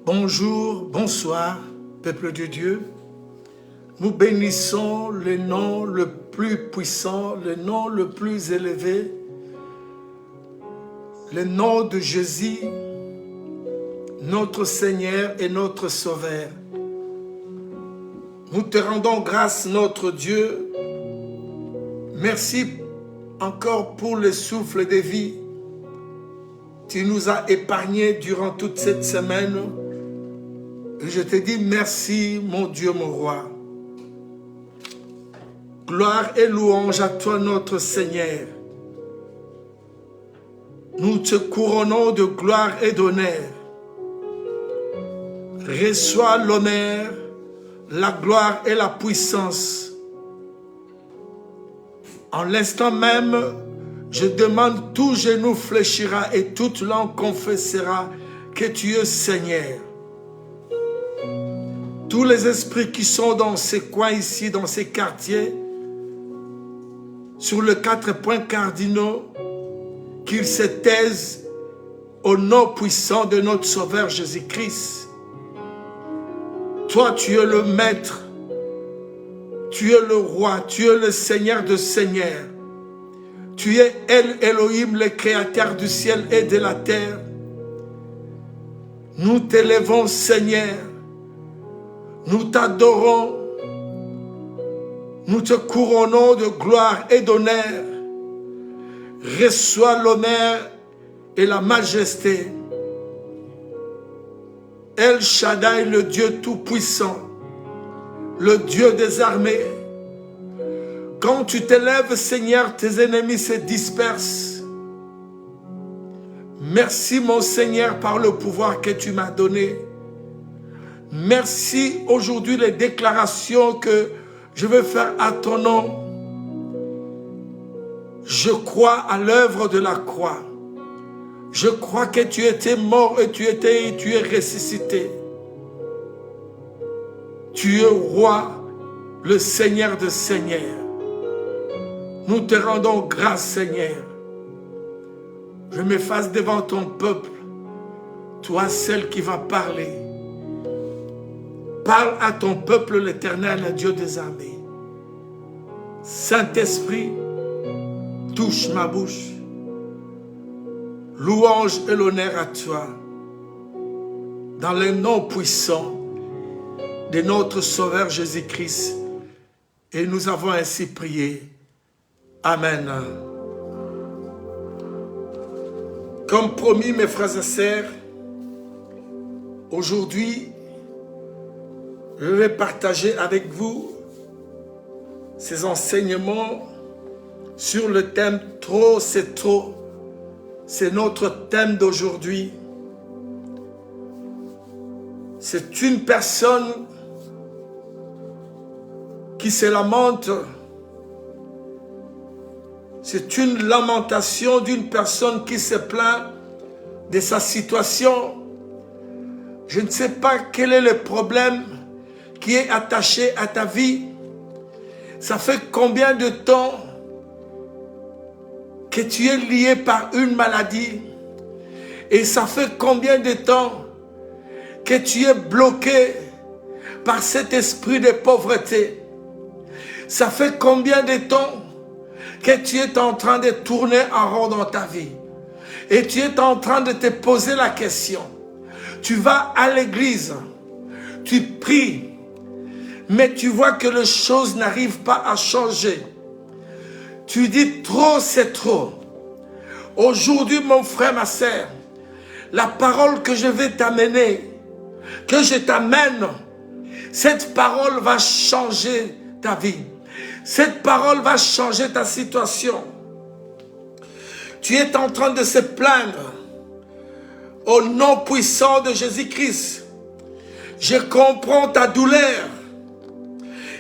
Bonjour, bonsoir, peuple de Dieu. Nous bénissons le nom le plus puissant, le nom le plus élevé, le nom de Jésus, notre Seigneur et notre Sauveur. Nous te rendons grâce, notre Dieu. Merci encore pour le souffle de vie. Tu nous as épargnés durant toute cette semaine. Et je te dis merci, mon Dieu, mon roi. Gloire et louange à toi, notre Seigneur. Nous te couronnons de gloire et d'honneur. Reçois l'honneur, la gloire et la puissance. En l'instant même, je demande, tout genou fléchira et toute langue confessera que tu es Seigneur. Tous les esprits qui sont dans ces coins ici, dans ces quartiers, sur les 4 points cardinaux, qu'ils se taisent au nom puissant de notre Sauveur Jésus-Christ. Toi, tu es le Maître, tu es le Roi, tu es le Seigneur de Seigneurs. Tu es El Elohim, le Créateur du ciel et de la terre. Nous t'élèvons, Seigneur. Nous t'adorons. Nous te couronnons de gloire et d'honneur. Reçois l'honneur et la majesté. El Shaddai, le Dieu tout-puissant, le Dieu des armées. Quand tu t'élèves, Seigneur, tes ennemis se dispersent. Merci, mon Seigneur, par le pouvoir que tu m'as donné. Merci aujourd'hui les déclarations que je veux faire à ton nom. Je crois à l'œuvre de la croix. Je crois que tu étais mort et tu es ressuscité. Tu es roi, le Seigneur des seigneurs. Nous te rendons grâce, Seigneur. Je m'efface devant ton peuple, toi celle qui va parler. Parle à ton peuple, l'Éternel, le Dieu des armées. Saint-Esprit, touche ma bouche. Louange et l'honneur à toi. Dans le nom puissant de notre Sauveur Jésus-Christ. Et nous avons ainsi prié. Amen. Comme promis, mes frères et sœurs, aujourd'hui, je vais partager avec vous ces enseignements sur le thème « Trop, c'est trop ». C'est notre thème d'aujourd'hui. C'est une personne qui se lamente. C'est une lamentation d'une personne qui se plaint de sa situation. Je ne sais pas quel est le problème qui est attaché à ta vie. Ça fait combien de temps que tu es lié par une maladie? Et ça fait combien de temps que tu es bloqué par cet esprit de pauvreté? Ça fait combien de temps que tu es en train de tourner en rond dans ta vie? Et tu es en train de te poser la question. Tu vas à l'église, tu pries, mais tu vois que les choses n'arrivent pas à changer. Tu dis trop, c'est trop. Aujourd'hui, mon frère, ma sœur, la parole que je vais t'amener, que je t'amène, cette parole va changer ta vie. Cette parole va changer ta situation. Tu es en train de se plaindre au nom puissant de Jésus-Christ. Je comprends ta douleur.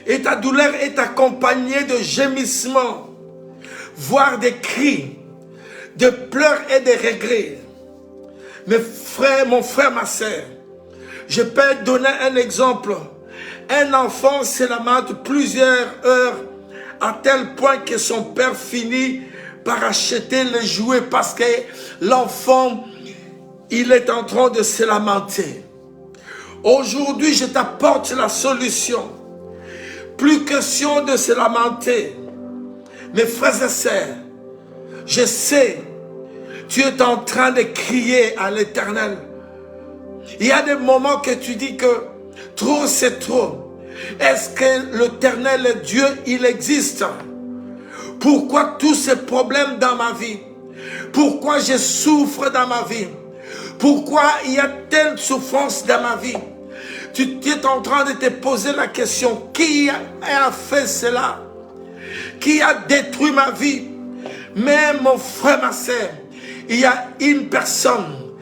Et ta douleur est accompagnée de gémissements, voire de cris, de pleurs et de regrets. Mes frères, mon frère, ma sœur, je peux donner un exemple. Un enfant se lamente plusieurs heures à tel point que son père finit par acheter les jouets parce que l'enfant, il est en train de se lamenter. Aujourd'hui, je t'apporte la solution. Plus question de se lamenter. Mes frères et sœurs, je sais, tu es en train de crier à l'Éternel. Il y a des moments que tu dis que trop c'est trop. Est-ce que l'Éternel Dieu, il existe? Pourquoi tous ces problèmes dans ma vie? Pourquoi je souffre dans ma vie? Pourquoi il y a telle souffrance dans ma vie? Tu es en train de te poser la question, qui a fait cela? Qui a détruit ma vie? Mais mon frère, ma soeur, il y a une personne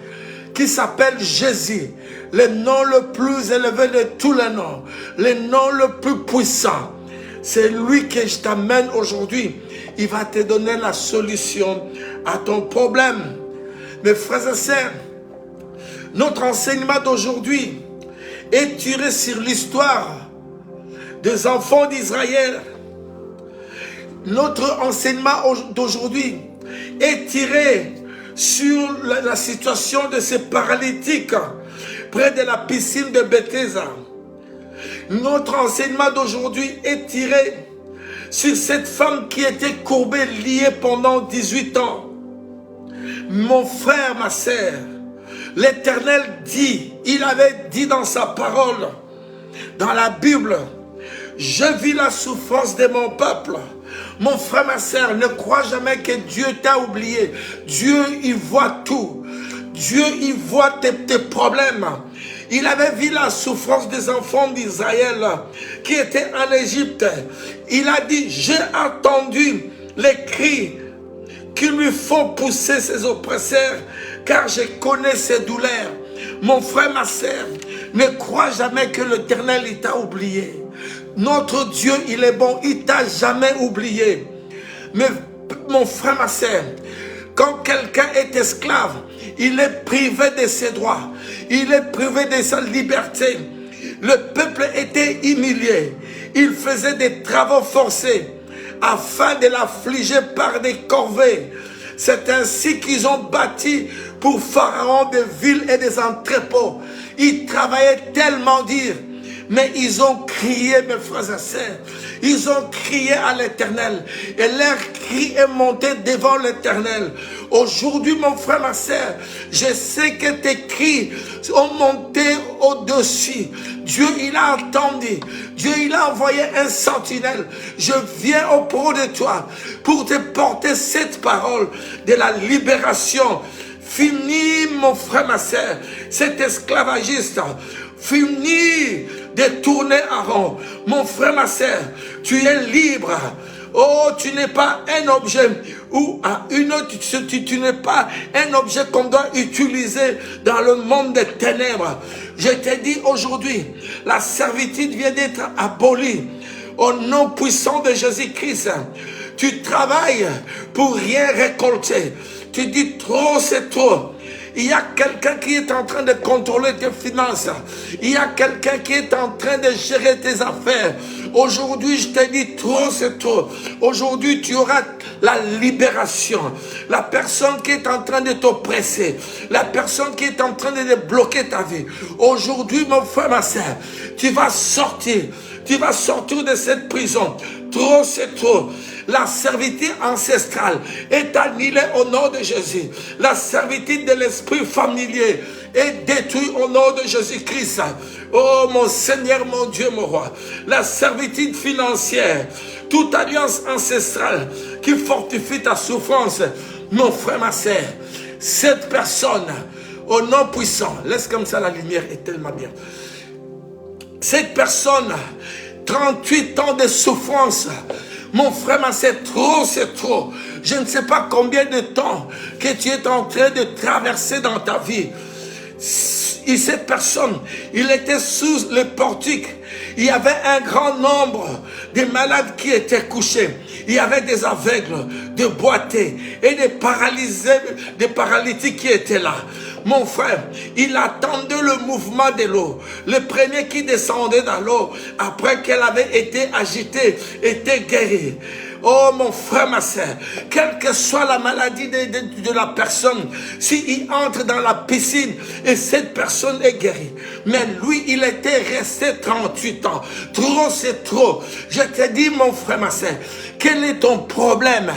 qui s'appelle Jésus, le nom le plus élevé de tous les noms, le nom le plus puissant. C'est lui que je t'amène aujourd'hui. Il va te donner la solution à ton problème. Mes frères et sœurs, notre enseignement d'aujourd'hui est tiré sur l'histoire des enfants d'Israël. Notre enseignement d'aujourd'hui est tiré sur la situation de ces paralytiques près de la piscine de Bethesda. Notre enseignement d'aujourd'hui est tiré sur cette femme qui était courbée, liée pendant 18 ans. Mon frère, ma sœur, l'Éternel dit, il avait dit dans sa parole, dans la Bible, je vis la souffrance de mon peuple. Mon frère, ma sœur, ne crois jamais que Dieu t'a oublié. Dieu, il voit tout. Dieu, il voit tes problèmes. Il avait vu la souffrance des enfants d'Israël qui étaient en Égypte. Il a dit, j'ai entendu les cris qui lui font pousser ses oppresseurs, car je connais ses douleurs. Mon frère, ma sœur, ne crois jamais que l'Éternel t'a oublié. Notre Dieu, il est bon, il t'a jamais oublié. Mais mon frère, ma sœur, quand quelqu'un est esclave, il est privé de ses droits, il est privé de sa liberté. Le peuple était humilié, il faisait des travaux forcés afin de l'affliger par des corvées. C'est ainsi qu'ils ont bâti pour Pharaon des villes et des entrepôts. Ils travaillaient tellement dur, mais ils ont crié, mes frères et sœurs, ils ont crié à l'Éternel, et leur cri est monté devant l'Éternel. Aujourd'hui, mon frère, ma sœur, je sais que tes cris ont monté au-dessus. Dieu, il a entendu. Dieu, il a envoyé un sentinelle. Je viens auprès de toi pour te porter cette parole de la libération. Fini, mon frère, ma sœur, cet esclavagiste. Fini de tourner en rond. Mon frère, ma sœur, tu es libre. Oh, tu n'es pas un objet ou à une autre, tu n'es pas un objet qu'on doit utiliser dans le monde des ténèbres. Je te dis aujourd'hui, la servitude vient d'être abolie au nom puissant de Jésus-Christ. Tu travailles pour rien récolter. Tu dis trop, c'est trop. Il y a quelqu'un qui est en train de contrôler tes finances. Il y a quelqu'un qui est en train de gérer tes affaires. Aujourd'hui, je te dis trop, c'est trop. Aujourd'hui, tu auras la libération. La personne qui est en train de t'oppresser. La personne qui est en train de bloquer ta vie. Aujourd'hui, mon frère, ma soeur, tu vas sortir. Tu vas sortir de cette prison. Trop, c'est trop. La servitude ancestrale est annulée au nom de Jésus. La servitude de l'esprit familier est détruite au nom de Jésus-Christ. Oh mon Seigneur, mon Dieu, mon roi. La servitude financière, toute alliance ancestrale qui fortifie ta souffrance, mon frère, ma sœur, cette personne, au nom puissant, laisse comme ça, la lumière est tellement bien. Cette personne, 38 ans de souffrance, mon frère, c'est trop, c'est trop. Je ne sais pas combien de temps que tu es en train de traverser dans ta vie. Et cette personne, il était sous le portique. Il y avait un grand nombre de malades qui étaient couchés. Il y avait des aveugles, des boités et des paralysés, des paralytiques qui étaient là. Mon frère, il attendait le mouvement de l'eau. Le premier qui descendait dans l'eau, après qu'elle avait été agitée, était guéri. Oh mon frère, ma soeur, quelle que soit la maladie de la personne, s'il entre dans la piscine et cette personne est guérie, mais lui, il était resté 38 ans. Trop, c'est trop. Je te dis, mon frère, ma soeur, quel est ton problème?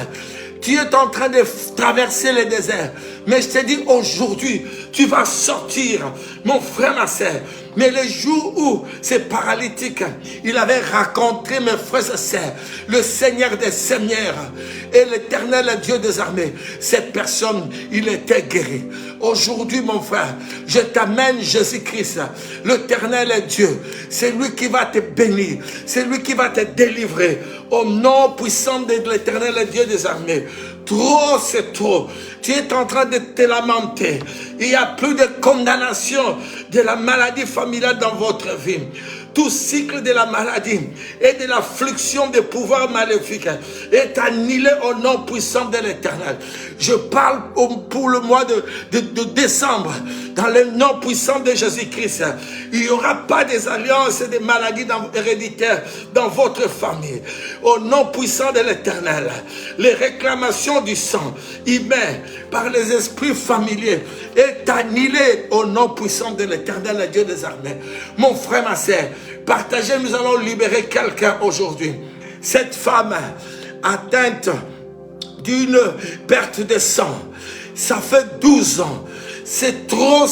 Tu es en train de traverser le désert. Mais je te dis aujourd'hui, tu vas sortir, mon frère, ma soeur. Mais le jour où ce paralytique, il avait rencontré mes frères et sœurs, le Seigneur des Seigneurs et l'Éternel Dieu des armées, cette personne, il était guéri. Aujourd'hui, mon frère, je t'amène Jésus-Christ, l'Éternel Dieu. C'est lui qui va te bénir, c'est lui qui va te délivrer. Au nom puissant de l'Éternel Dieu des armées. Trop, c'est trop. Tu es en train de te lamenter. Il n'y a plus de condamnation de la maladie familiale dans votre vie. Tout cycle de la maladie et de l'affliction des pouvoirs maléfiques est annulé au nom puissant de l'Éternel. Je parle pour le mois de décembre, dans le nom puissant de Jésus-Christ. Il n'y aura pas des alliances et des maladies héréditaires dans votre famille. Au nom puissant de l'Éternel, les réclamations du sang, humain, par les esprits familiers, est annulé au nom puissant de l'Éternel, Dieu des armées. Mon frère, ma soeur, partagez, nous allons libérer quelqu'un aujourd'hui. Cette femme atteinte d'une perte de sang, ça fait 12 ans. C'est trop,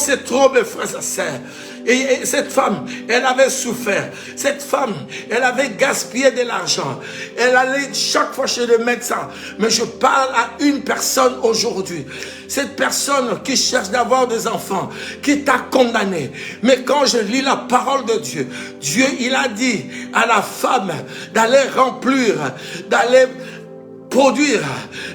mes frères et sœurs. Et cette femme, elle avait souffert. Cette femme, elle avait gaspillé de l'argent. Elle allait chaque fois chez le médecin. Mais je parle à une personne aujourd'hui. Cette personne qui cherche d'avoir des enfants, qui t'a condamné. Mais quand je lis la parole de Dieu, Dieu, il a dit à la femme d'aller remplir, d'aller produire,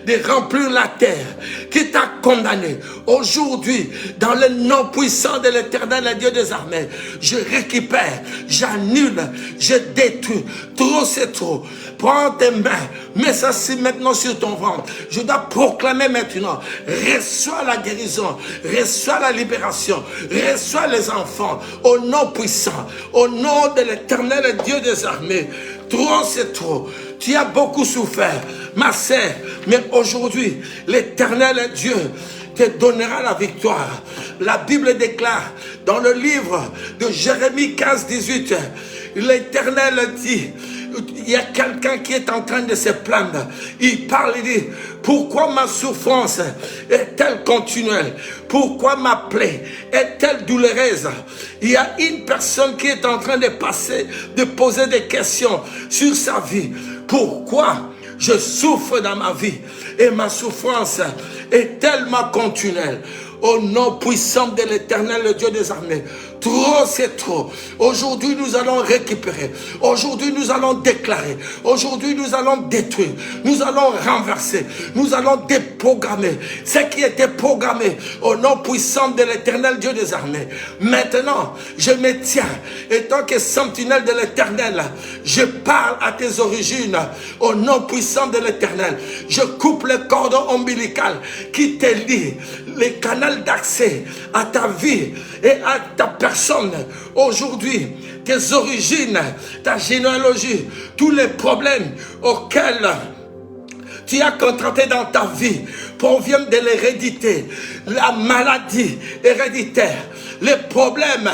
de remplir la terre qui t'a condamné. Aujourd'hui, dans le nom puissant de l'Éternel, le Dieu des armées, je récupère, j'annule, je détruis. Trop, c'est trop. Prends tes mains, mets ça maintenant sur ton ventre. Je dois proclamer maintenant, reçois la guérison, reçois la libération, reçois les enfants, au nom puissant, au nom de l'Éternel, le Dieu des armées. Trop, c'est trop. Tu as beaucoup souffert, ma sœur, mais aujourd'hui, l'Éternel Dieu te donnera la victoire. La Bible déclare dans le livre de Jérémie 15, 18, l'Éternel dit, il y a quelqu'un qui est en train de se plaindre. Il parle, il dit, pourquoi ma souffrance est-elle continuelle? Pourquoi ma plaie est-elle douloureuse? Il y a une personne qui est en train de passer, de poser des questions sur sa vie. Pourquoi je souffre dans ma vie et ma souffrance est tellement continuelle? Au nom puissant de l'Éternel, le Dieu des armées. Trop, c'est trop. Aujourd'hui, nous allons récupérer. Aujourd'hui, nous allons déclarer. Aujourd'hui, nous allons détruire. Nous allons renverser. Nous allons déprogrammer ce qui était programmé au nom puissant de l'Éternel, Dieu des armées. Maintenant, je me tiens. Et tant que sentinelle de l'Éternel, je parle à tes origines au nom puissant de l'Éternel. Je coupe le cordon ombilical qui te lie, les canaux d'accès à ta vie et à ta personne. Aujourd'hui, tes origines, ta généalogie, tous les problèmes auxquels tu as contracté dans ta vie proviennent de l'hérédité, la maladie héréditaire, les problèmes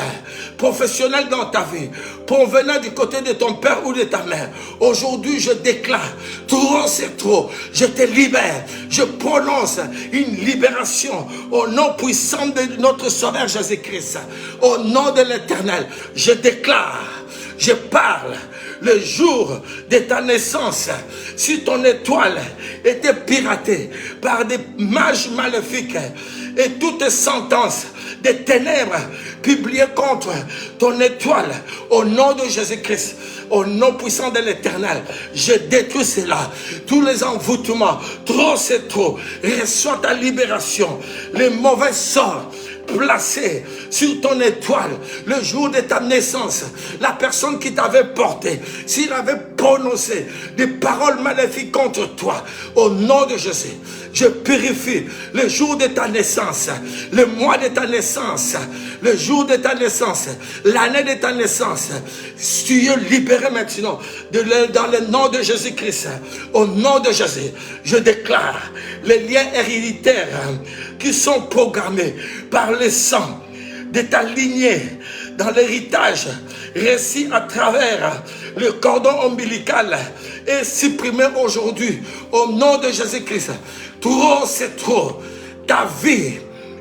professionnels dans ta vie, provenant du côté de ton père ou de ta mère. Aujourd'hui, je déclare, trop c'est trop, je te libère, je prononce une libération au nom puissant de notre Sauveur Jésus-Christ. Au nom de l'Éternel, je déclare, je parle. Le jour de ta naissance, si ton étoile était piratée par des mages maléfiques et toutes sentences des ténèbres publiées contre ton étoile, au nom de Jésus-Christ, au nom puissant de l'Éternel, je détruis cela, tous les envoûtements, trop c'est trop, reçois ta libération, les mauvais sorts placé sur ton étoile le jour de ta naissance, la personne qui t'avait porté, s'il avait prononcer des paroles maléfiques contre toi, au nom de Jésus, je purifie le jour de ta naissance, le mois de ta naissance, le jour de ta naissance, l'année de ta naissance. Tu es libéré maintenant dans le nom de Jésus-Christ. Au nom de Jésus, je déclare les liens héréditaires qui sont programmés par le sang de ta lignée dans l'héritage récit à travers le cordon ombilical est supprimé aujourd'hui au nom de Jésus-Christ. Trop, c'est trop. Ta vie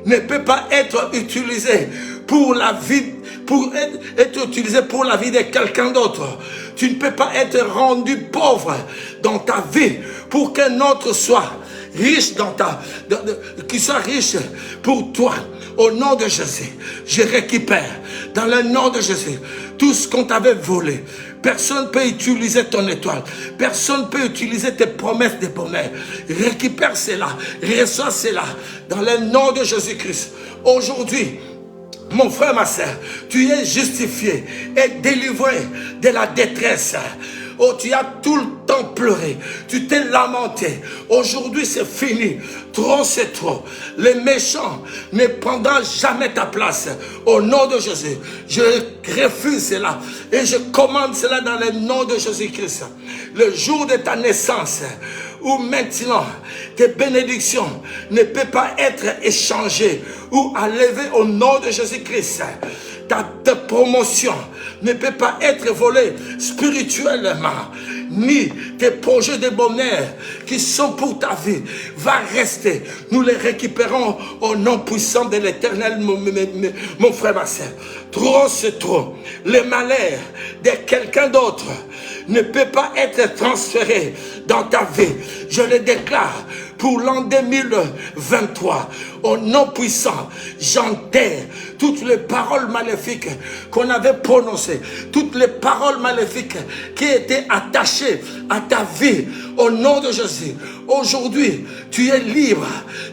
ne peut pas être utilisée pour la vie, pour être utilisée pour la vie de quelqu'un d'autre. Tu ne peux pas être rendu pauvre dans ta vie pour qu'un autre soit riche qui soit riche pour toi. Au nom de Jésus, je récupère dans le nom de Jésus tout ce qu'on t'avait volé. Personne ne peut utiliser ton étoile. Personne ne peut utiliser tes promesses de bonheur. Récupère cela. Reçois cela dans le nom de Jésus-Christ. Aujourd'hui, mon frère, ma soeur, tu es justifié et délivré de la détresse. Oh, tu as tout le temps pleuré. Tu t'es lamenté. Aujourd'hui, c'est fini. Trop, c'est trop. Les méchants ne prendront jamais ta place. Au nom de Jésus, je refuse cela. Et je commande cela dans le nom de Jésus-Christ. Le jour de ta naissance, où maintenant tes bénédictions ne peuvent pas être échangées ou enlevées au nom de Jésus-Christ. Ta promotion ne peut pas être volée spirituellement, ni tes projets de bonheur qui sont pour ta vie va rester. Nous les récupérons au nom puissant de l'Éternel, mon frère, ma soeur. Trop, c'est trop. Le malheur de quelqu'un d'autre ne peut pas être transféré dans ta vie. Je le déclare pour l'an 2023. Au nom puissant, j'enterre toutes les paroles maléfiques qu'on avait prononcées, toutes les paroles maléfiques qui étaient attachées à ta vie. Au nom de Jésus, aujourd'hui, tu es libre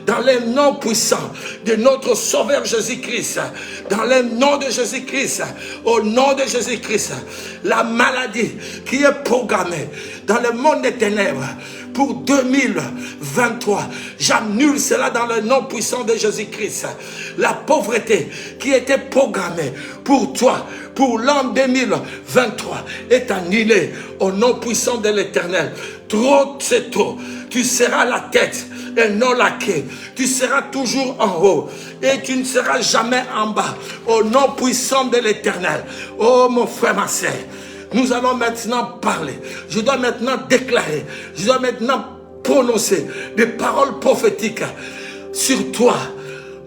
dans le nom puissant de notre Sauveur Jésus-Christ. Dans le nom de Jésus-Christ, au nom de Jésus-Christ, la maladie qui est programmée dans le monde des ténèbres pour 2023, j'annule cela dans le nom puissant de Jésus-Christ. La pauvreté qui était programmée pour toi, pour l'an 2023, est annulée au nom puissant de l'Éternel. Trop, c'est trop. Tu seras la tête et non la queue. Tu seras toujours en haut et tu ne seras jamais en bas. Au nom puissant de l'Éternel. Oh mon frère, ma sœur, nous allons maintenant parler. Je dois maintenant déclarer. Je dois maintenant prononcer des paroles prophétiques sur toi,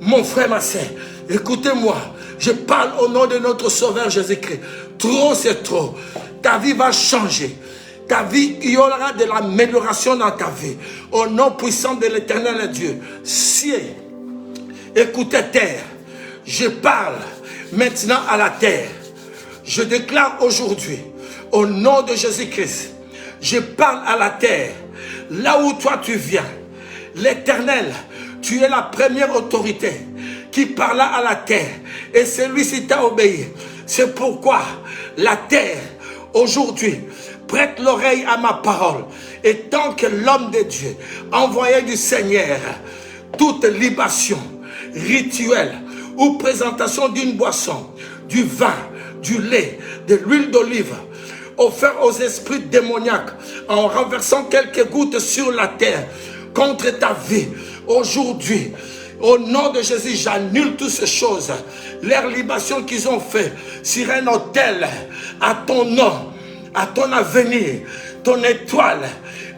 mon frère, ma sœur. Écoutez-moi. Je parle au nom de notre Sauveur Jésus-Christ. Trop, c'est trop. Ta vie va changer. Ta vie, il y aura de l'amélioration dans ta vie. Au nom puissant de l'Éternel Dieu. Ciel, écoutez terre. Je parle maintenant à la terre. Je déclare aujourd'hui, au nom de Jésus-Christ, je parle à la terre. Là où toi tu viens, l'Éternel, tu es la première autorité qui parla à la terre. Et celui-ci t'a obéi. C'est pourquoi la terre, aujourd'hui, prête l'oreille à ma parole. Et tant que l'homme de Dieu, envoyé du Seigneur, toute libation, rituel ou présentation d'une boisson, du vin, du lait, de l'huile d'olive, offert aux esprits démoniaques en renversant quelques gouttes sur la terre contre ta vie, aujourd'hui, au nom de Jésus, j'annule toutes ces choses. Leurs libations qu'ils ont fait sur un autel à ton nom, à ton avenir, ton étoile.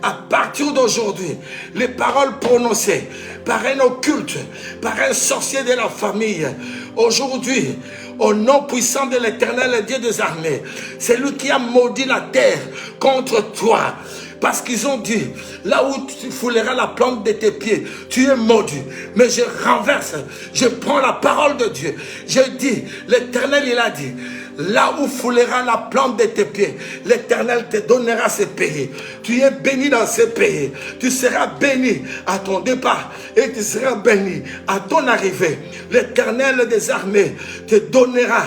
À partir d'aujourd'hui, les paroles prononcées par un occulte, par un sorcier de la famille, aujourd'hui, au nom puissant de l'Éternel, le Dieu des armées, c'est lui qui a maudit la terre contre toi. Parce qu'ils ont dit, là où tu fouleras la plante de tes pieds, tu es maudit. Mais je renverse, je prends la parole de Dieu. Je dis, l'Éternel, il a dit, là où foulera la plante de tes pieds, l'Éternel te donnera ce pays. Tu es béni dans ce pays. Tu seras béni à ton départ et tu seras béni à ton arrivée. L'Éternel des armées te donnera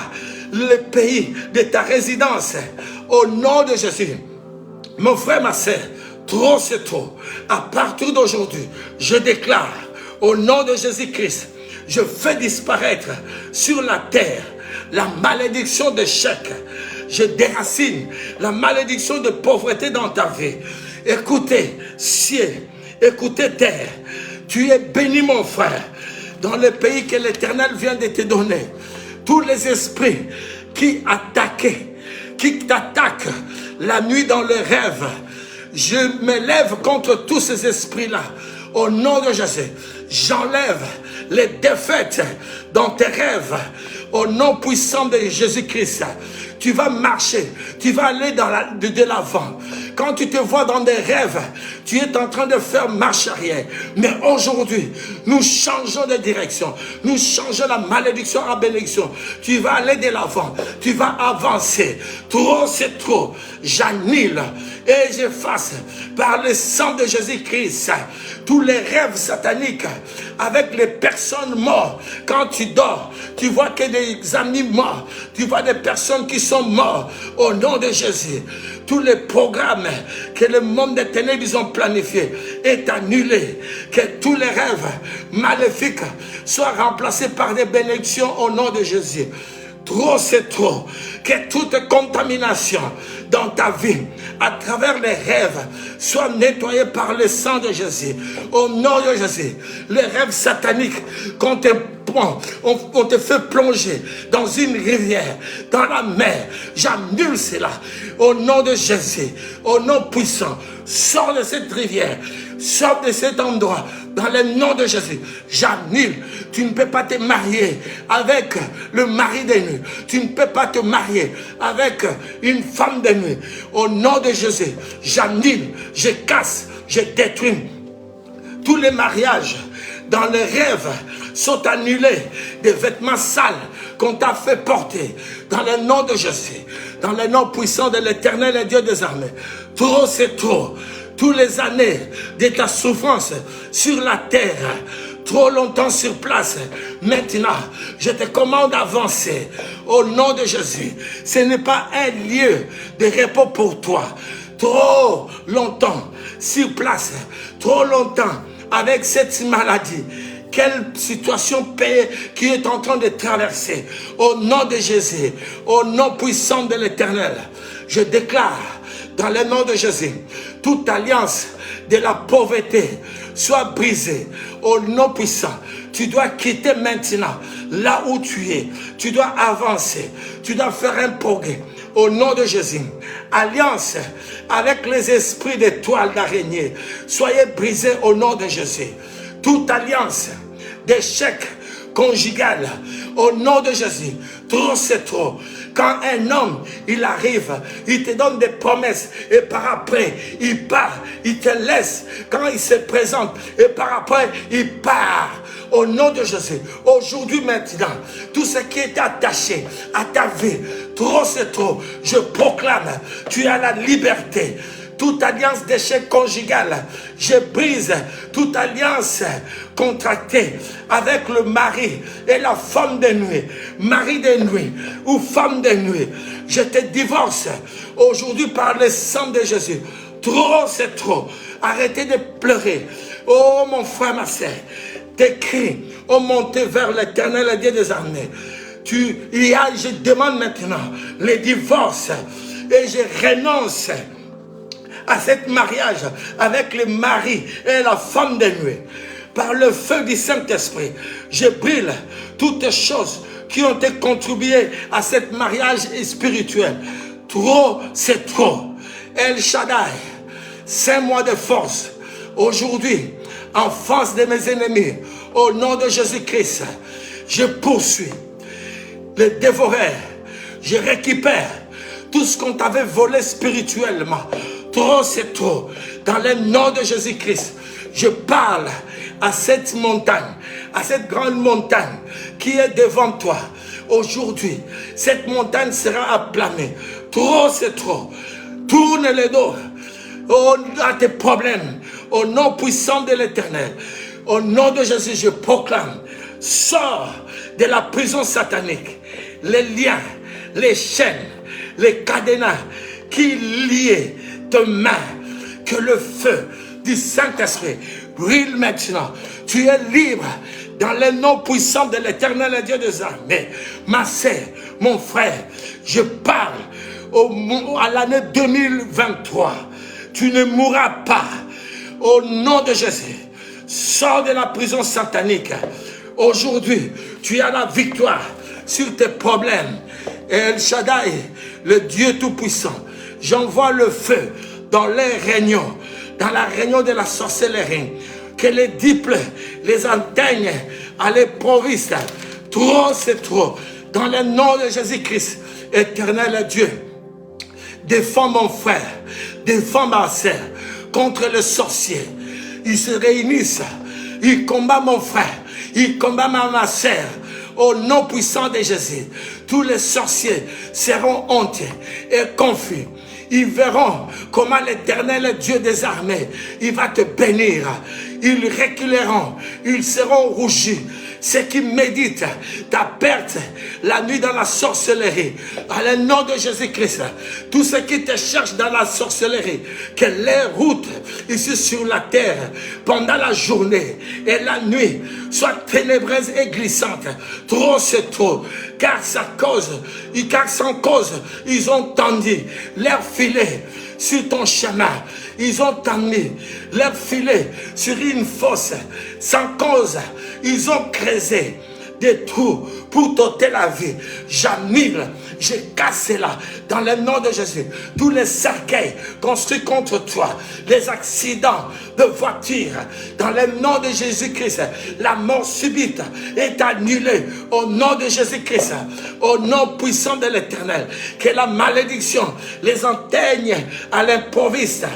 le pays de ta résidence. Au nom de Jésus. Mon frère, ma sœur, trop c'est trop. À partir d'aujourd'hui, je déclare au nom de Jésus-Christ, je fais disparaître sur la terre la malédiction d'échec. Je déracine la malédiction de pauvreté dans ta vie. Écoutez, ciel, écoutez, terre, tu es béni, mon frère, dans le pays que l'Éternel vient de te donner. Tous les esprits qui t'attaquent la nuit dans les rêves, je m'élève contre tous ces esprits-là. Au nom de Jésus, j'enlève les défaites dans tes rêves. Au nom puissant de Jésus-Christ, tu vas marcher, tu vas aller de l'avant. Quand tu te vois dans des rêves, tu es en train de faire marche arrière. Mais aujourd'hui, nous changeons de direction. Nous changeons la malédiction en bénédiction. Tu vas aller de l'avant. Tu vas avancer. Trop, c'est trop. J'annule et j'efface par le sang de Jésus-Christ tous les rêves sataniques avec les personnes mortes. Quand tu dors, tu vois que des amis morts. Tu vois des personnes qui sont mortes au nom de Jésus. Tous les programmes que le monde des ténèbres ont planifiés est annulé. Que tous les rêves maléfiques soient remplacés par des bénédictions au nom de Jésus. Trop, c'est trop. Que toute contamination dans ta vie, à travers les rêves, soit nettoyée par le sang de Jésus. Au nom de Jésus, les rêves sataniques qu'on te on te fait plonger dans une rivière, dans la mer. J'annule cela. Au nom de Jésus, au nom puissant, sors de cette rivière, sors de cet endroit. Dans le nom de Jésus, j'annule. Tu ne peux pas te marier avec le mari de nuit. Tu ne peux pas te marier avec une femme de nuit. Au nom de Jésus, j'annule, je casse, je détruis tous les mariages. Dans les rêves sont annulés des vêtements sales qu'on t'a fait porter. Dans le nom de Jésus, dans le nom puissant de l'Éternel et Dieu des armées. Trop c'est trop. Toutes les années de ta souffrance sur la terre, trop longtemps sur place. Maintenant, je te commande d'avancer au nom de Jésus. Ce n'est pas un lieu de repos pour toi. Trop longtemps sur place, trop longtemps avec cette maladie. Quelle situation qui est en train de traverser. Au nom de Jésus, au nom puissant de l'Éternel, je déclare dans le nom de Jésus, toute alliance de la pauvreté soit brisée. Au nom puissant, tu dois quitter maintenant là où tu es. Tu dois avancer. Tu dois faire un progrès. Au nom de Jésus, alliance avec les esprits d'étoiles d'araignée, soyez brisés au nom de Jésus. Toute alliance d'échec conjugal, au nom de Jésus, trop c'est trop. Quand un homme, il arrive, il te donne des promesses et par après, il part, il te laisse. Quand il se présente et par après, il part. Au nom de Jésus, aujourd'hui maintenant, tout ce qui est attaché à ta vie, trop c'est trop, je proclame, tu as la liberté. Toute alliance d'échec conjugal, je brise toute alliance contractée avec le mari et la femme de nuit, mari de nuit ou femme de nuit. Je te divorce aujourd'hui par le sang de Jésus. Trop c'est trop. Arrêtez de pleurer. Oh mon frère, ma soeur, tes cris ont monté vers l'Éternel, le Dieu des armées. Je demande maintenant le divorce et je renonce à cet mariage avec le mari et la femme de nuit. Par le feu du Saint-Esprit, je brûle toutes les choses qui ont contribué à ce mariage spirituel. Trop, c'est trop. El Shaddai, 5 mois de force. Aujourd'hui, en face de mes ennemis, au nom de Jésus-Christ, je poursuis les dévoreurs. Je récupère tout ce qu'on t'avait volé spirituellement. Trop, c'est trop. Dans le nom de Jésus-Christ, je parle à cette montagne, à cette grande montagne qui est devant toi. Aujourd'hui, cette montagne sera aplanée. Trop, c'est trop. Tourne le dos à tes problèmes. Au nom puissant de l'Éternel. Au nom de Jésus, je proclame. Sors de la prison satanique. Les liens, les chaînes, les cadenas qui liaient sainte main, que le feu du Saint-Esprit brille maintenant. Tu es libre dans le nom puissant de l'Éternel Dieu des armées. Ma sœur, mon frère, je parle à l'année 2023. Tu ne mourras pas. Au nom de Jésus, sors de la prison satanique. Aujourd'hui, tu as la victoire sur tes problèmes. Et El Shaddai, le Dieu Tout-Puissant, j'envoie le feu dans les réunions, dans la réunion de la sorcellerie, que les diples les atteignent à l'improviste. Trop, c'est trop. Dans le nom de Jésus-Christ, éternel Dieu, défends mon frère, défends ma sœur contre les sorciers. Ils se réunissent, ils combattent mon frère, ils combattent ma sœur. Au nom puissant de Jésus, tous les sorciers seront hontés et confus. Ils verront comment l'Éternel Dieu des armées, il va te bénir. Ils reculeront, ils seront rougis. Ceux qui méditent ta perte la nuit dans la sorcellerie, dans le nom de Jésus-Christ, tous ceux qui te cherchent dans la sorcellerie, que les routes ici sur la terre, pendant la journée et la nuit, soient ténébreuses et glissantes. Trop c'est trop, car sans cause, ils ont tendu leur filet sur ton chemin. Ils ont tendu leur filet sur une fosse. Sans cause, ils ont creusé des trous pour t'ôter la vie. J'annule, j'ai cassé là, dans le nom de Jésus, tous les cercueils construits contre toi, les accidents de voiture, dans le nom de Jésus-Christ, la mort subite est annulée au nom de Jésus-Christ, au nom puissant de l'Éternel. Que la malédiction les atteigne à l'improviste,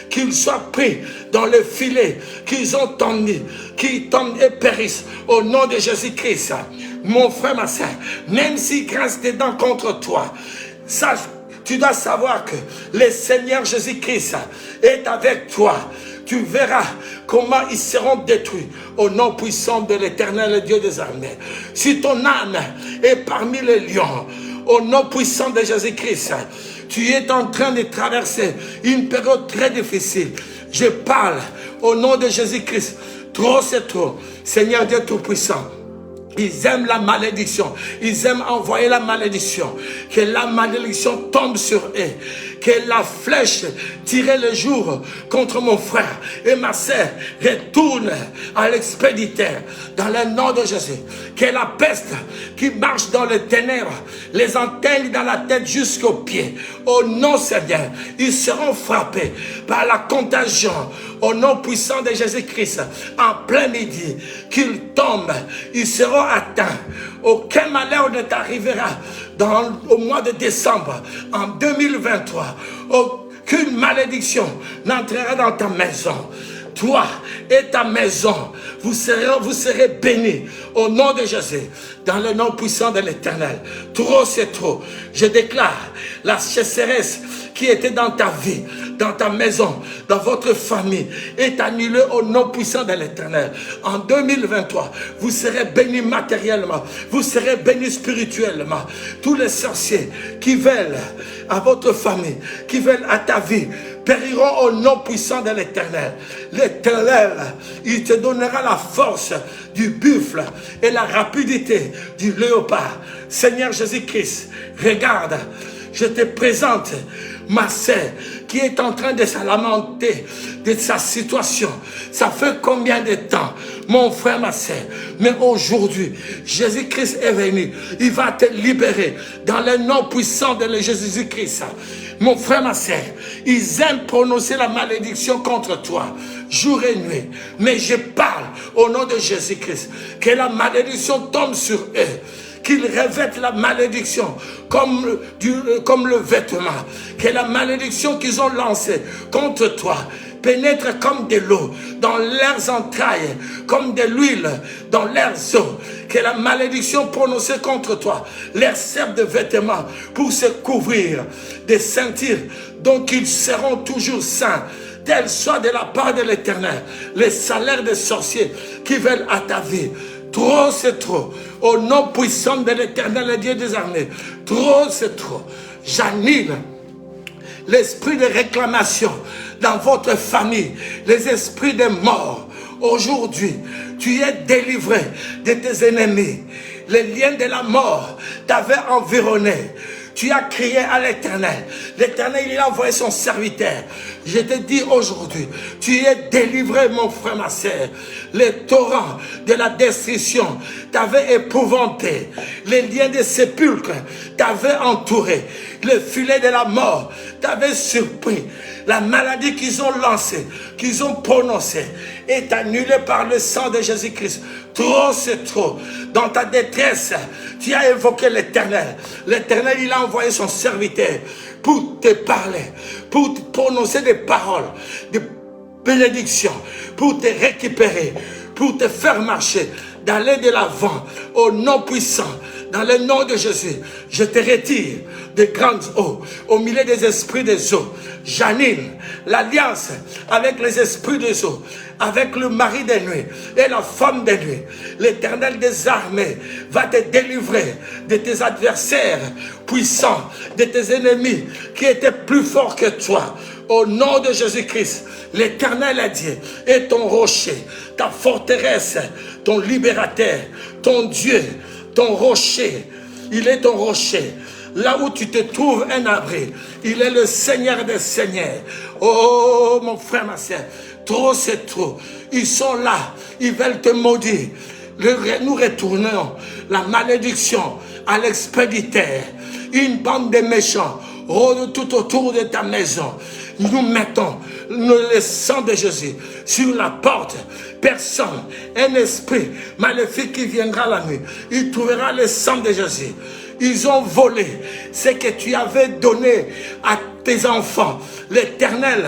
qu'ils soient pris dans le filet qu'ils ont tendu, qu'ils tombent et périssent au nom de Jésus-Christ. Mon frère, ma soeur, même s'ils grincent des dents contre toi, sache, tu dois savoir que le Seigneur Jésus-Christ est avec toi. Tu verras comment ils seront détruits au nom puissant de l'Éternel Dieu des armées. Si ton âme est parmi les lions, au nom puissant de Jésus-Christ, tu es en train de traverser une période très difficile. Je parle au nom de Jésus-Christ. Trop c'est trop. Seigneur Dieu Tout-Puissant, ils aiment la malédiction. Ils aiment envoyer la malédiction. Que la malédiction tombe sur eux. Que la flèche tirée le jour contre mon frère et ma sœur retourne à l'expéditeur dans le nom de Jésus. Que la peste qui marche dans les ténèbres les atteigne dans la tête jusqu'aux pieds. Au nom Seigneur, ils seront frappés par la contagion. Au nom puissant de Jésus-Christ, en plein midi, qu'ils tombent, ils seront atteints. Aucun malheur ne t'arrivera au mois de décembre, en 2023. Aucune malédiction n'entrera dans ta maison. Toi et ta maison, vous serez bénis au nom de Jésus, dans le nom puissant de l'Éternel. Trop c'est trop. Je déclare la sécheresse qui était dans ta vie, dans ta maison, dans votre famille, est annulée au nom puissant de l'Éternel. En 2023, vous serez bénis matériellement, vous serez bénis spirituellement. Tous les sorciers qui veulent à votre famille, qui veulent à ta vie, périront au nom puissant de l'Éternel. L'Éternel, il te donnera la force du buffle et la rapidité du léopard. Seigneur Jésus-Christ, regarde, je te présente ma sœur qui est en train de se lamenter de sa situation. Ça fait combien de temps, mon frère, ma sœur? Mais aujourd'hui, Jésus-Christ est venu. Il va te libérer dans le nom puissant de Jésus-Christ. Mon frère, ma sœur, ils aiment prononcer la malédiction contre toi, jour et nuit. Mais je parle au nom de Jésus-Christ, que la malédiction tombe sur eux, qu'ils revêtent la malédiction comme le vêtement, que la malédiction qu'ils ont lancée contre toi pénètre comme de l'eau dans leurs entrailles, comme de l'huile dans leurs os. Que la malédiction prononcée contre toi leur serve de vêtements pour se couvrir, de sentir. Donc ils seront toujours saints, tel soit de la part de l'Éternel. Les salaires des sorciers qui veulent à ta vie. Trop c'est trop. Au nom puissant de l'Éternel, le Dieu des armées. Trop c'est trop. J'annule l'esprit de réclamation dans votre famille, les esprits de mort. Aujourd'hui, tu es délivré de tes ennemis. Les liens de la mort t'avaient environné. Tu as crié à l'Éternel. L'Éternel, il a envoyé son serviteur. Je te dis aujourd'hui, tu es délivré, mon frère, ma sœur. Les torrents de la destruction t'avaient épouvanté. Les liens des sépulcres t'avaient entouré. Le filet de la mort t'avait surpris. La maladie qu'ils ont lancée, qu'ils ont prononcée, est annulée par le sang de Jésus-Christ. Trop, c'est trop. Dans ta détresse, tu as évoqué l'Éternel. L'Éternel, il a envoyé son serviteur pour te parler, pour te prononcer des paroles, des bénédictions, pour te récupérer, pour te faire marcher, d'aller de l'avant, au nom puissant. Dans le nom de Jésus, je te retire des grandes eaux, au milieu des esprits des eaux. J'annule l'alliance avec les esprits des eaux, avec le mari des nuits et la femme des nuits. L'Éternel des armées va te délivrer de tes adversaires puissants, de tes ennemis qui étaient plus forts que toi. Au nom de Jésus-Christ, l'Éternel a dit, est ton rocher, ta forteresse, ton libérateur, ton Dieu, ton rocher. Il est ton rocher. Là où tu te trouves un abri, il est le Seigneur des Seigneurs. Oh mon frère, ma soeur, trop c'est trop. Ils sont là, ils veulent te maudire. Nous retournons la malédiction à l'expéditeur. Une bande de méchants rôde tout autour de ta maison. Nous mettons le sang de Jésus sur la porte. Personne, un esprit maléfique qui viendra la nuit, il trouvera le sang de Jésus. Ils ont volé ce que tu avais donné à tes enfants. L'Éternel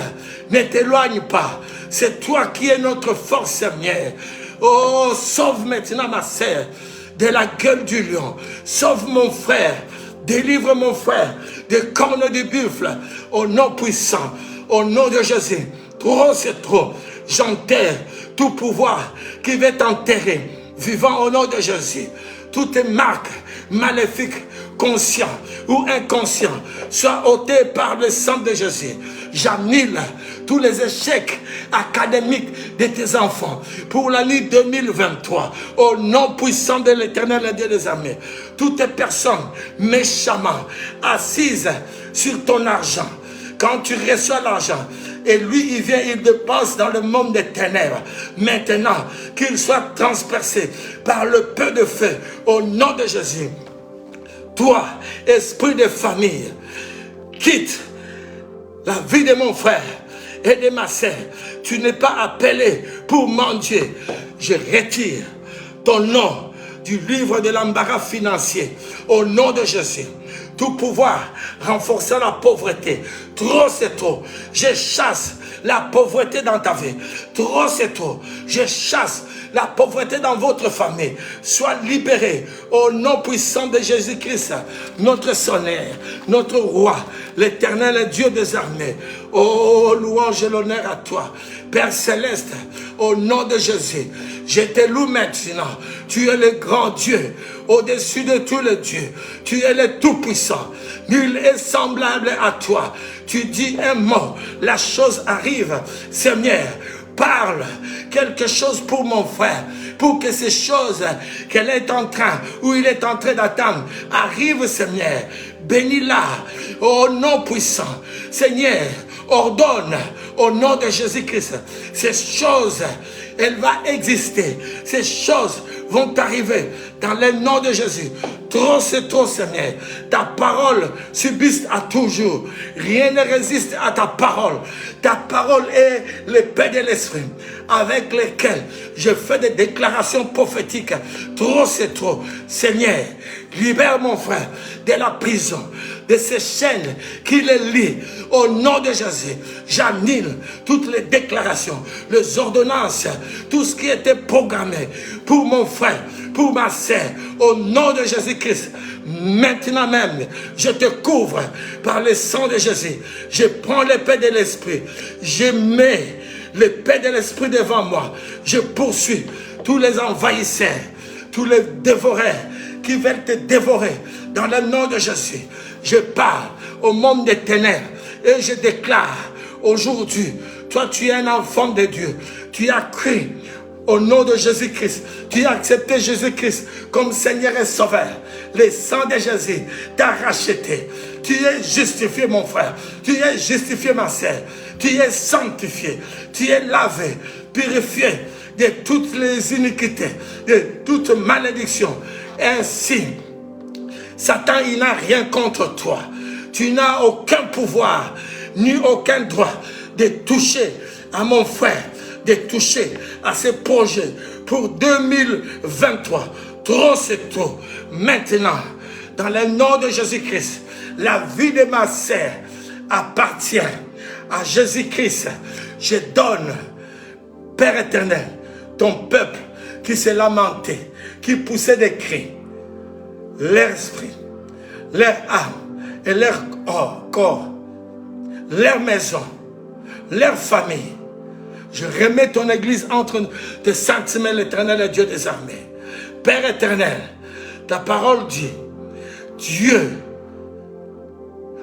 ne t'éloigne pas. C'est toi qui es notre force, Seigneur. Oh, sauve maintenant ma sœur de la gueule du lion. Sauve mon frère. Délivre mon frère des cornes du buffle. Au nom puissant, au nom de Jésus. Trop, c'est trop. J'enterre tout pouvoir qui veut t'enterrer. Vivant au nom de Jésus. Toutes marques maléfiques, conscients ou inconscients, soient ôtées par le sang de Jésus. J'annule tous les échecs académiques de tes enfants pour l'année 2023. Au nom puissant de l'Éternel et Dieu des armées. Toutes les personnes méchamment assises sur ton argent, quand tu reçois l'argent, et lui, il vient, il dépense dans le monde des ténèbres. Maintenant, qu'il soit transpercé par le peu de feu, au nom de Jésus. Toi, esprit de famille, quitte la vie de mon frère et de ma sœur. Tu n'es pas appelé pour mendier. Je retire ton nom du livre de l'embarras financier, au nom de Jésus. Tout pouvoir renforcer la pauvreté. Trop c'est trop. Je chasse la pauvreté dans ta vie. Trop c'est trop. Je chasse la pauvreté dans votre famille. Sois libéré au nom puissant de Jésus-Christ, notre Seigneur, notre Roi, l'Éternel Dieu des armées. Oh, louange et l'honneur à toi. Père Céleste, au nom de Jésus, je te loue maintenant. Tu es le grand Dieu, au-dessus de tous les dieux. Tu es le Tout-Puissant. Nul est semblable à toi. Tu dis un mot, la chose arrive. Seigneur, parle quelque chose pour mon frère, pour que ces choses qu'elle est en train, ou il est en train d'attendre, arrivent, Seigneur. Bénis-la au nom puissant. Seigneur, ordonne au nom de Jésus-Christ. Ces choses, elles vont exister. Ces choses vont arriver dans le nom de Jésus. Trop c'est trop, Seigneur. Ta parole subsiste à toujours. Rien ne résiste à ta parole. Ta parole est l'épée de l'esprit avec lesquelles je fais des déclarations prophétiques. Trop c'est trop. Seigneur, libère mon frère de la prison, de ces chaînes qui les lient. Au nom de Jésus, j'annule toutes les déclarations, les ordonnances, tout ce qui était programmé pour mon frère, pour ma sœur. Au nom de Jésus-Christ, maintenant même, je te couvre par le sang de Jésus. Je prends l'épée de l'esprit. Je mets l'épée de l'esprit devant moi. Je poursuis tous les envahisseurs, tous les dévoreurs qui veulent te dévorer dans le nom de Jésus. Je parle au monde des ténèbres Et je déclare aujourd'hui, toi tu es un enfant de Dieu. Tu as cru au nom de Jésus-Christ. Tu as accepté Jésus-Christ comme Seigneur et Sauveur. Le sang de Jésus t'a racheté. Tu es justifié, mon frère. Tu es justifié, ma sœur. Tu es sanctifié. Tu es lavé, purifié de toutes les iniquités, de toute malédiction. Ainsi, Satan, il n'a rien contre toi. Tu n'as aucun pouvoir, ni aucun droit de toucher à mon frère, de toucher à ses projets pour 2023. Trop c'est trop. Maintenant, dans le nom de Jésus-Christ, la vie de ma sœur appartient à Jésus-Christ. Je donne, Père éternel, ton peuple qui s'est lamenté, qui poussait des cris, leur esprit, leur âme et leur corps, leur maison, leur famille. Je remets ton église entre tes sentiments, l'Éternel et Dieu des armées. Père éternel, ta parole dit, Dieu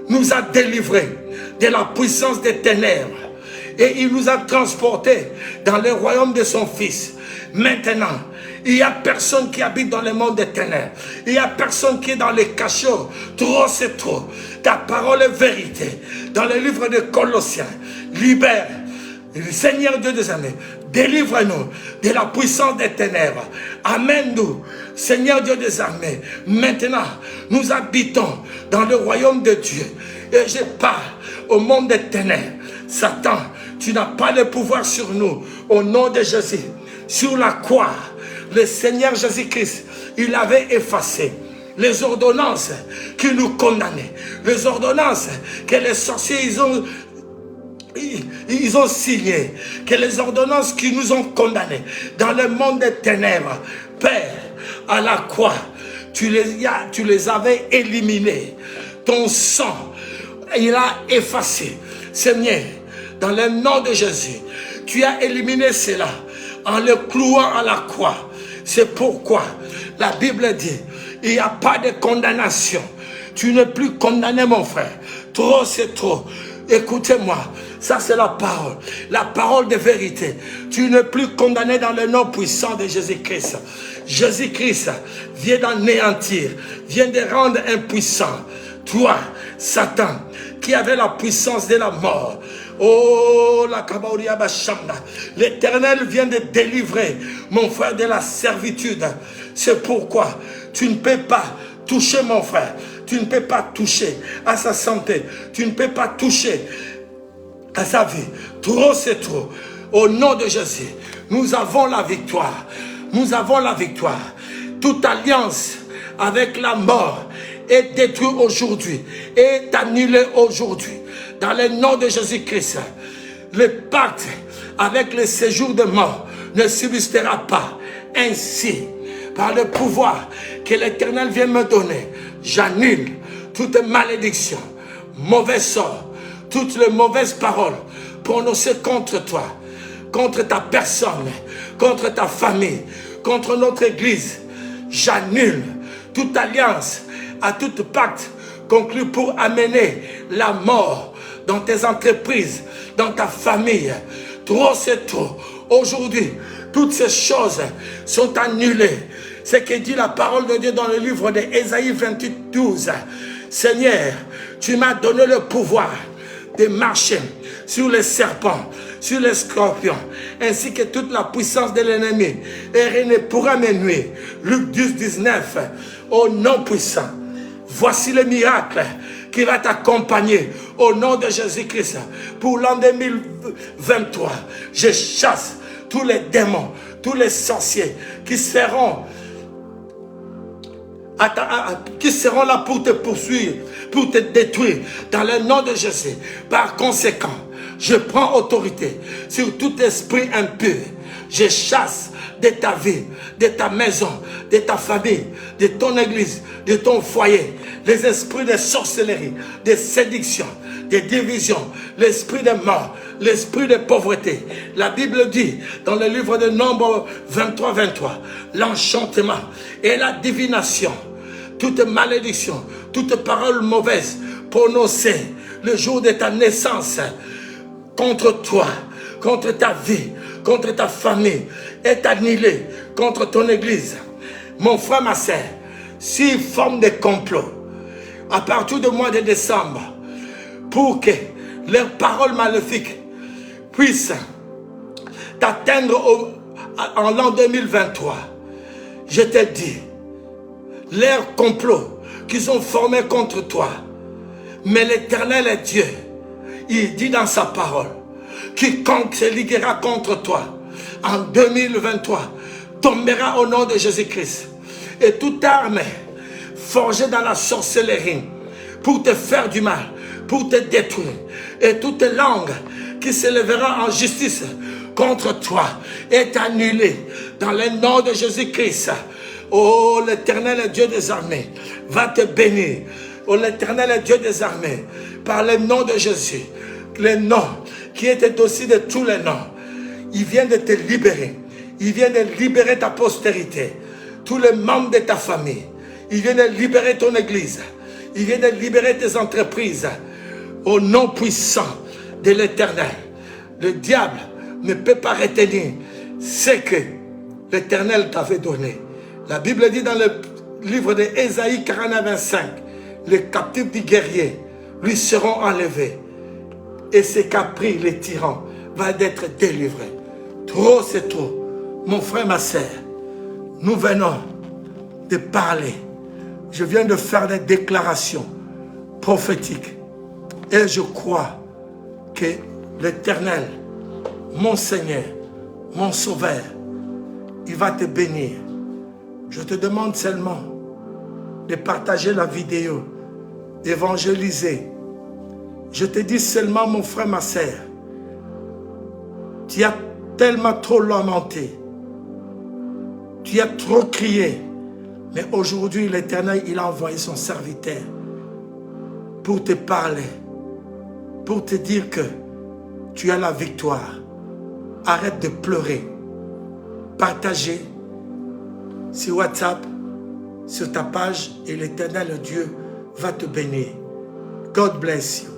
nous a délivrés de la puissance des ténèbres et il nous a transportés dans le royaume de son Fils. Maintenant, il n'y a personne qui habite dans le monde des ténèbres. Il n'y a personne qui est dans les cachots. Trop c'est trop. Ta parole est vérité. Dans le livre de Colossiens, libère, Seigneur Dieu des armées, délivre-nous de la puissance des ténèbres. Amène-nous, Seigneur Dieu des armées. Maintenant, nous habitons dans le royaume de Dieu. Et je parle au monde des ténèbres. Satan, tu n'as pas le pouvoir sur nous. Au nom de Jésus, sur la croix, le Seigneur Jésus-Christ, il avait effacé les ordonnances qui nous condamnaient. Les ordonnances que les sorciers, ils ont signé, que les ordonnances qui nous ont condamnés dans le monde des ténèbres. Père, à la croix, tu les avais éliminés. Ton sang, il a effacé. Seigneur, dans le nom de Jésus, tu as éliminé cela en le clouant à la croix. C'est pourquoi la Bible dit, il n'y a pas de condamnation. Tu n'es plus condamné, mon frère. Trop, c'est trop. Écoutez-moi, ça c'est la parole de vérité. Tu n'es plus condamné dans le nom puissant de Jésus-Christ. Jésus-Christ vient d'anéantir, vient de rendre impuissant. Toi, Satan, qui avait la puissance de la mort. Oh, la Kabaouria Bachanda. L'Éternel vient de délivrer mon frère de la servitude. C'est pourquoi tu ne peux pas toucher mon frère. Tu ne peux pas toucher à sa santé. Tu ne peux pas toucher à sa vie. Trop, c'est trop. Au nom de Jésus, nous avons la victoire. Nous avons la victoire. Toute alliance avec la mort est détruite aujourd'hui, est annulée aujourd'hui. Dans le nom de Jésus-Christ, le pacte avec le séjour de mort ne subsistera pas. Ainsi, par le pouvoir que l'Éternel vient me donner, j'annule toute malédiction, mauvais sort, toutes les mauvaises paroles prononcées contre toi, contre ta personne, contre ta famille, contre notre église. J'annule toute alliance à tout pacte conclu pour amener la mort dans tes entreprises, dans ta famille. Trop c'est trop. Aujourd'hui, toutes ces choses sont annulées. C'est ce que dit la parole de Dieu dans le livre d'Ésaïe 28, 12. Seigneur, tu m'as donné le pouvoir de marcher sur les serpents, sur les scorpions, ainsi que toute la puissance de l'ennemi. Et rien ne pourra me nuire. Luc 10, 19. Au nom puissant, voici le miracle qui va t'accompagner au nom de Jésus-Christ. Pour l'an 2023, je chasse tous les démons, tous les sorciers qui seront là pour te poursuivre, pour te détruire, dans le nom de Jésus. Par conséquent, je prends autorité sur tout esprit impur. Je chasse de ta vie, de ta maison, de ta famille, de ton église, de ton foyer, les esprits de sorcellerie, de séduction, de division, l'esprit de mort, l'esprit de pauvreté. La Bible dit dans le livre de Nombre 23, 23, l'enchantement et la divination, toute malédiction, toute parole mauvaise prononcée le jour de ta naissance, contre toi, contre ta vie, contre ta famille, est annulé contre ton église. Mon frère, ma soeur, s'ils forment des complots, à partir du mois de décembre, pour que leurs paroles maléfiques puissent t'atteindre en l'an 2023, je te dis, leurs complots qu'ils ont formés contre toi, mais l'Éternel est Dieu. Il dit dans sa parole, quiconque se liguera contre toi en 2023 tombera au nom de Jésus-Christ. Et toute arme forgée dans la sorcellerie pour te faire du mal, pour te détruire, et toute langue qui s'élèvera en justice contre toi est annulée dans le nom de Jésus-Christ. Oh, l'Éternel Dieu des armées va te bénir. Oh, l'Éternel Dieu des armées, par le nom de Jésus, le nom qui était aussi de tous les noms, il vient de te libérer. Il vient de libérer ta postérité, tous les membres de ta famille. Il vient de libérer ton église. Il vient de libérer tes entreprises. Au nom puissant de l'Éternel, le diable ne peut pas retenir ce que l'Éternel t'avait donné. La Bible dit dans le livre d'Ésaïe 49, 25, les captifs du guerrier lui seront enlevés. Et ce qu'a pris les tyrans va être délivré. Trop, c'est trop. Mon frère, ma sœur, nous venons de parler. Je viens de faire des déclarations prophétiques. Et je crois que l'Éternel, mon Seigneur, mon Sauveur, il va te bénir. Je te demande seulement de partager la vidéo, d'évangéliser. Je te dis seulement, mon frère, ma sœur, tu as tellement trop lamenté, tu as trop crié, mais aujourd'hui l'Éternel, il a envoyé son serviteur pour te parler, pour te dire que tu as la victoire. Arrête de pleurer. Partagez sur WhatsApp, sur ta page, et l'Éternel Dieu va te bénir. God bless you.